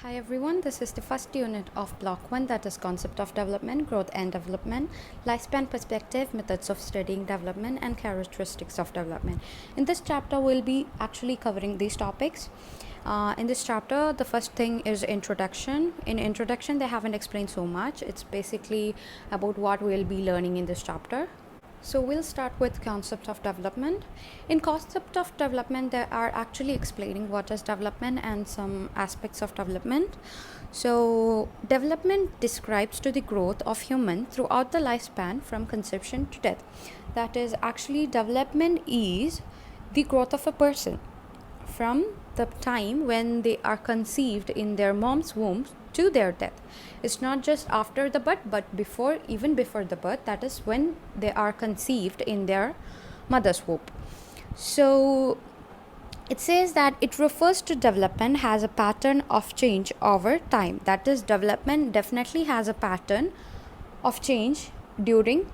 Hi everyone, this is the first unit of Block 1, that is Concept of Development, Growth and Development, Lifespan Perspective, Methods of Studying Development and Characteristics of Development. In this chapter, we'll be actually covering these topics. In this chapter, the first thing is introduction. In introduction, they haven't explained so much. It's basically about what we'll be learning in this chapter. So we'll start with concept of development. In concept of development, they are actually explaining what is development and some aspects of development. So development describes to the growth of human throughout the lifespan from conception to death. That is actually development is the growth of a person from the time when they are conceived in their mom's womb to their death. It's not just after the birth, but even before the birth, that is when they are conceived in their mother's womb. So it says that it refers to development as a pattern of change over time. That is, development definitely has a pattern of change during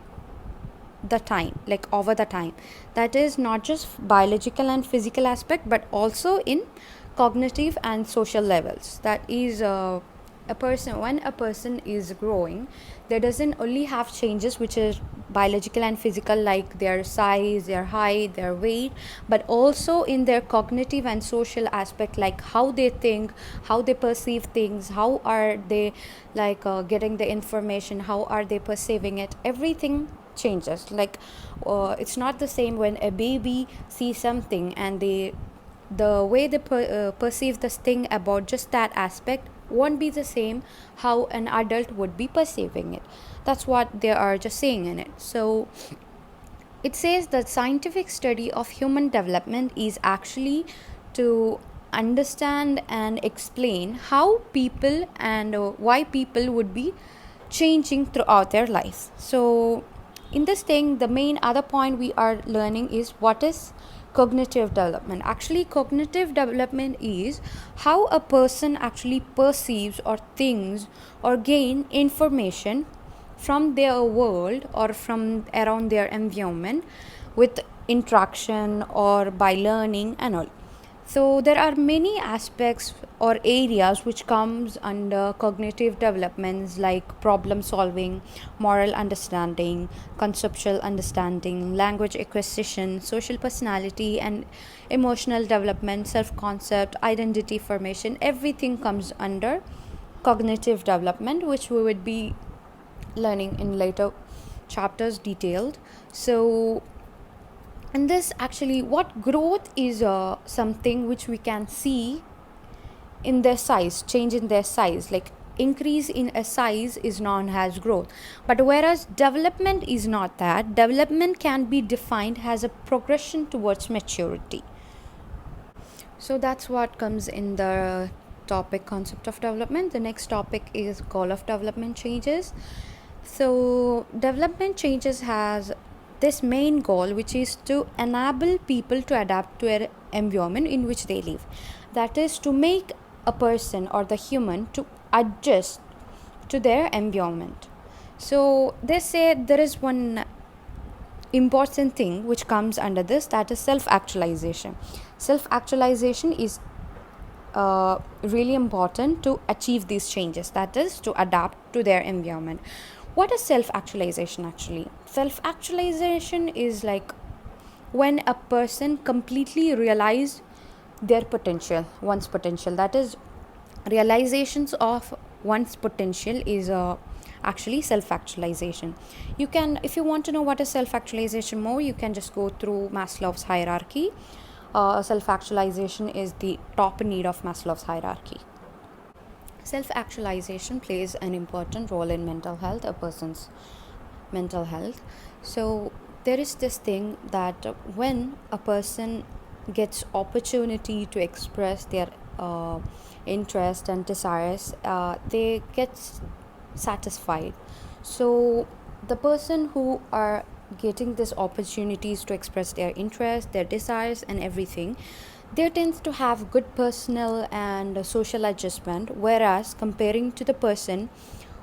the time, like over the time. That is not just biological and physical aspect, but also in cognitive and social levels. That is when a person is growing, there doesn't only have changes which are biological and physical, like their size, their height, their weight, but also in their cognitive and social aspect, like how they think, how they perceive things, how are they getting the information, how are they perceiving it. Everything changes. It's not the same when a baby sees something and the way they perceive this thing about just that aspect won't be the same how an adult would be perceiving it. That's what they are just saying in it. So it says that scientific study of human development is actually to understand and explain how people and why people would be changing throughout their lives. So in this thing, the main other point we are learning is what is cognitive development. Actually, cognitive development is how a person actually perceives or thinks or gain information from their world or from around their environment with interaction or by learning and all. So there are many aspects or areas which comes under cognitive developments, like problem solving, moral understanding, conceptual understanding, language acquisition, social personality and emotional development, self-concept, identity formation. Everything comes under cognitive development, which we would be learning in later chapters detailed. So and this actually, what growth is something which we can see in their size, change in their size, like increase in a size is known as growth. But whereas development is not that. Development can be defined as a progression towards maturity. So that's what comes in the topic concept of development. The next topic is goal of development changes. So development changes has this main goal, which is to enable people to adapt to an environment in which they live. That is to make a person or the human to adjust to their environment. So they say there is one important thing which comes under this, that is self-actualization. Self-actualization is really important to achieve these changes, that is to adapt to their environment. What is self-actualization actually? Self-actualization is like when a person completely realizes their potential, one's potential. That is, realizations of one's potential is actually self-actualization. You can, if you want to know what is self-actualization more, you can just go through Maslow's hierarchy. Self-actualization is the top need of Maslow's hierarchy. Self-actualization plays an important role in mental health, a person's mental health. So there is this thing that when a person gets opportunity to express their interest and desires, they get satisfied. So the person who are getting these opportunities to express their interest, their desires and everything, they tend to have good personal and social adjustment, whereas comparing to the person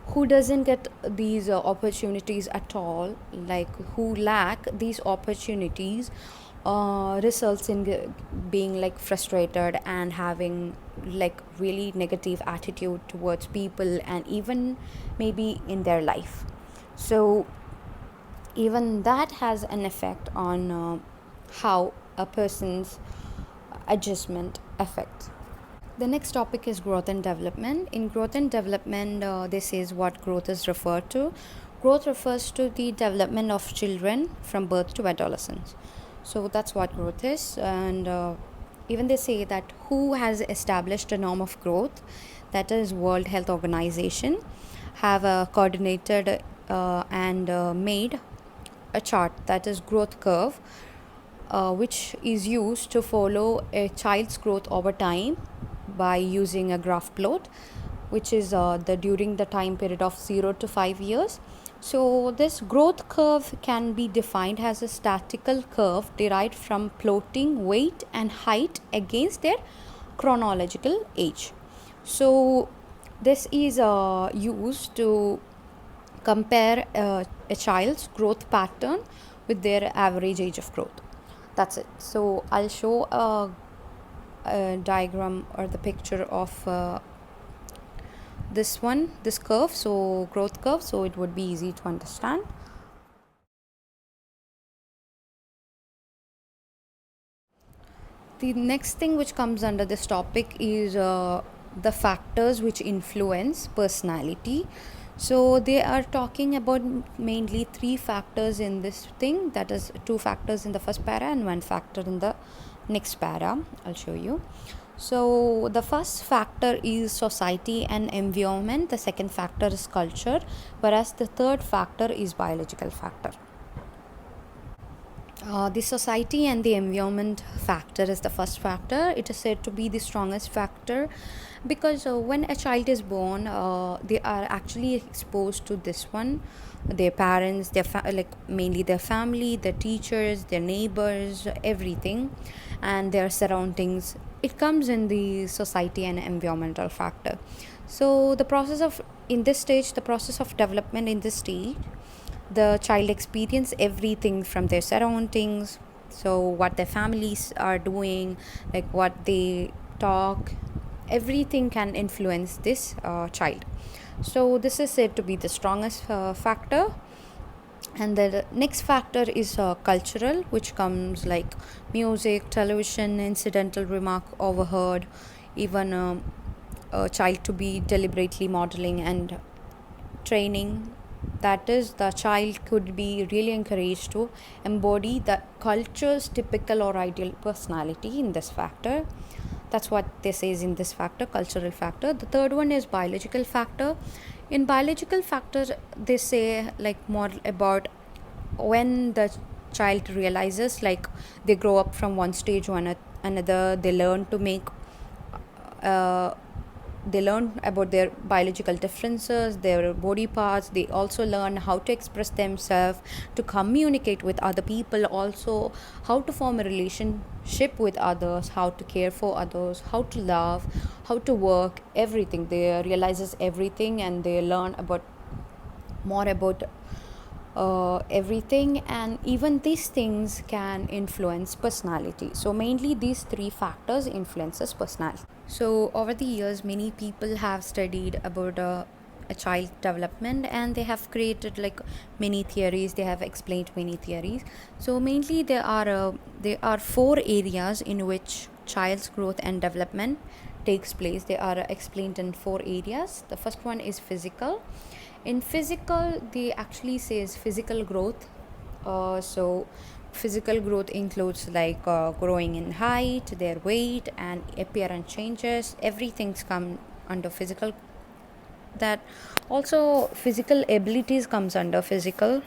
who doesn't get these opportunities at all, like who lack these opportunities, results in being like frustrated and having like really negative attitude towards people and even maybe in their life. So even that has an effect on how a person's adjustment affects. The next topic is growth and development. In growth and development, this is what growth is referred to. Growth refers to the development of children from birth to adolescence. So that's what growth is. And even they say that who has established a norm of growth, that is World Health Organization, have coordinated and made a chart, that is growth curve, which is used to follow a child's growth over time by using a graph plot, which is the during the time period of 0 to 5 years. So this growth curve can be defined as a statistical curve derived from plotting weight and height against their chronological age. So this is used to compare a child's growth pattern with their average age of growth. That's it. So I'll show a diagram or the picture of this curve, so growth curve, so it would be easy to understand. The next thing which comes under this topic is the factors which influence personality. So they are talking about mainly 3 factors in this thing, that is 2 factors in the first para and 1 factor in the next para. I'll show you. So the first factor is society and environment, the second factor is culture, whereas the third factor is biological factor. The society and the environment factor is the first factor. It is said to be the strongest factor because when a child is born, they are actually exposed to this one, their parents, like mainly their family, their teachers, their neighbors, everything, and their surroundings. It comes in the society and environmental factor. So the process of the process of development in this stage, the child experience everything from their surroundings, so what their families are doing, like what they talk, everything can influence this child. So this is said to be the strongest factor. And the next factor is cultural, which comes like music, television, incidental remark overheard, even a child to be deliberately modeling and training. That is, the child could be really encouraged to embody the culture's typical or ideal personality in this factor. That's what this is in this factor, cultural factor. The third one is biological factor. In biological factor, they say like more about when the child realizes, like they grow up from one stage to another, they learn to make they learn about their biological differences, their body parts. They also learn how to express themselves, to communicate with other people, also how to form a relationship with others, how to care for others, how to love, how to work, everything. They realizes everything and they learn about more about everything, and even these things can influence personality. So mainly these 3 factors influences personality. So over the years, many people have studied about a child development, and they have created like many theories. They have explained many theories. So mainly there are 4 areas in which child's growth and development takes place. They are explained in 4 areas. The first one is physical. In physical, they actually says physical growth. So physical growth includes like growing in height, their weight, and appearance changes. Everything's come under physical. That also physical abilities comes under physical.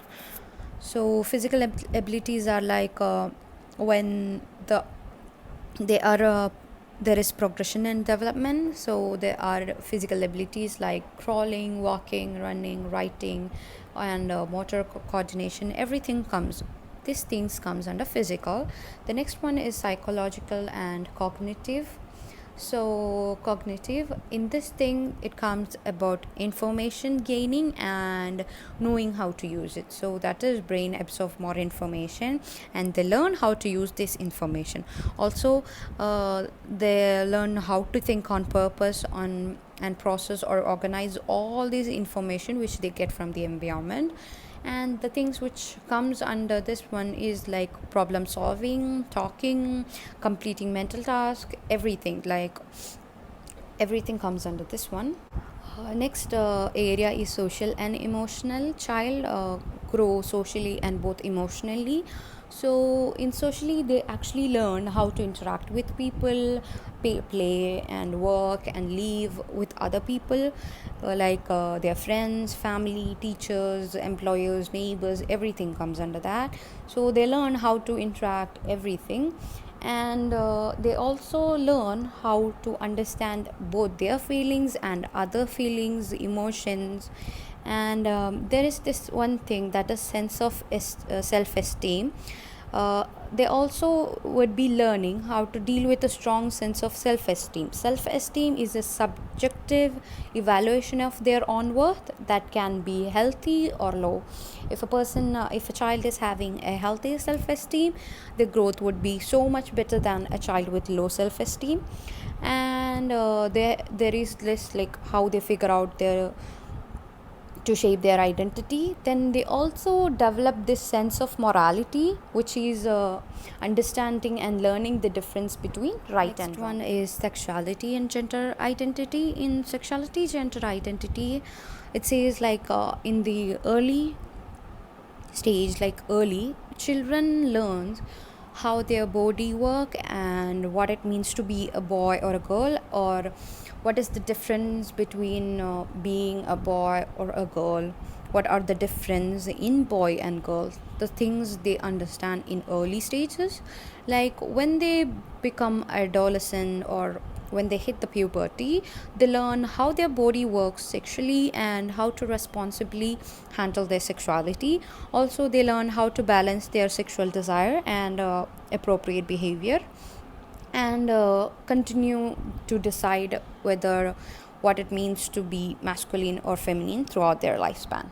So physical abilities are like when they are there is progression and development. So there are physical abilities like crawling, walking, running, writing, and motor coordination. Everything comes, these things comes under physical. The next one is psychological and cognitive. So cognitive, in this thing it comes about information gaining and knowing how to use it. So that is brain absorb more information and they learn how to use this information. Also they learn how to think on purpose on and process or organize all this information which they get from the environment. And the things which comes under this one is like problem solving, talking, completing mental task, everything, like everything comes under this one. Next area is social and emotional. Child grow socially and both emotionally. So in socially they actually learn how to interact with people, play and work and live with other people, their friends, family, teachers, employers, neighbors, everything comes under that. So they learn how to interact everything. And they also learn how to understand both their feelings and other feelings, emotions. And there is this one thing, that is sense of self-esteem. They also would be learning how to deal with a strong sense of self-esteem. Self-esteem is a subjective evaluation of their own worth that can be healthy or low. If a child is having a healthy self-esteem, the growth would be so much better than a child with low self-esteem. And there is this, like, how they figure out their to shape their identity. Then they also develop this sense of morality, which is understanding and learning the difference between right and wrong. Next one is sexuality and gender identity. In sexuality, gender identity, it says in the early stage, like early children learns how their body work and what it means to be a boy or a girl, or what is the difference between being a boy or a girl, what are the difference in boy and girl, the things they understand in early stages. Like when they become adolescent or when they hit the puberty, they learn how their body works sexually and how to responsibly handle their sexuality. Also they learn how to balance their sexual desire and appropriate behavior, and continue to decide whether what it means to be masculine or feminine throughout their lifespan.